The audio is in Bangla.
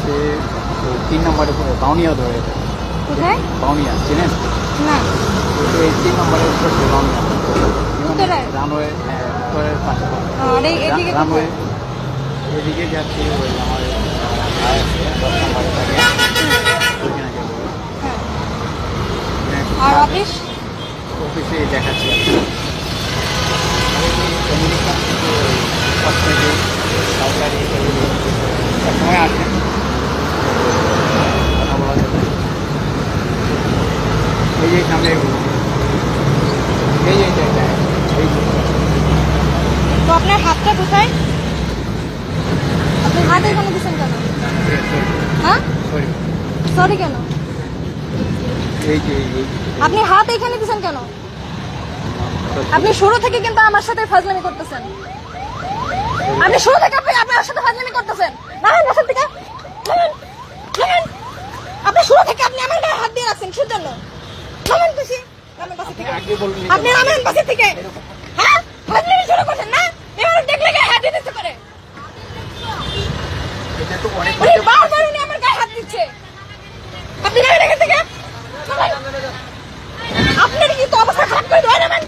হচ্ছে 3 নম্বরে বাউনিয়া ধরে। কোথায়? বাউনিয়া চেনেন? না। এই 3 নম্বরের উপর বাউনিয়া উত্তরে? রানওয়ে, উত্তরের পাশে আর এদিকে রানওয়ে। কোথায়? এদিকে যাচ্ছি ওই আমার ভাই আছে 10 নম্বরে থাকে, ওইখানে যাবো। হ্যাঁ। আর অফিস? অফিসে দেখাচ্ছি আমেরিকান কসমেটিক সরকারি সময় আসেন কথা বলা যাবে। এই যে সামনে এই যে এই যে তো আপনার হাতটা কোথায়? আপনি হাত এখানে দিচ্ছেন কেন? হ্যাঁ, সরি সরি কেন? এই যে আপনি হাত এখানে দিচ্ছেন কেন? আপনি শুরু থেকে কিন্তু আমার সাথে ফাজলামি করতেছেন। আপনি শুরু থেকে আপনার সাথে ফাজলামি করতেছেন। নামেন বাসা থেকে, নামেন। আপনি শুরু থেকে আপনি আমার গায়ে হাত দিয়ে রাখছেন শুধু জন্য। নামেন খুশি, নামেন বাসা থেকে। আপনি নামেন বাসা থেকে। হ্যাঁ, ফাজলামি শুরু করছেন না? এবার দেখলে গায়ে হাত দিতে করে। এটা তো অনেক উনি বারবার উনি আমার গায়ে হাত দিচ্ছে। আপনি নামেন এখান থেকে। আপনার কি তো অবস্থা খারাপ করে দেওয়া নামেন।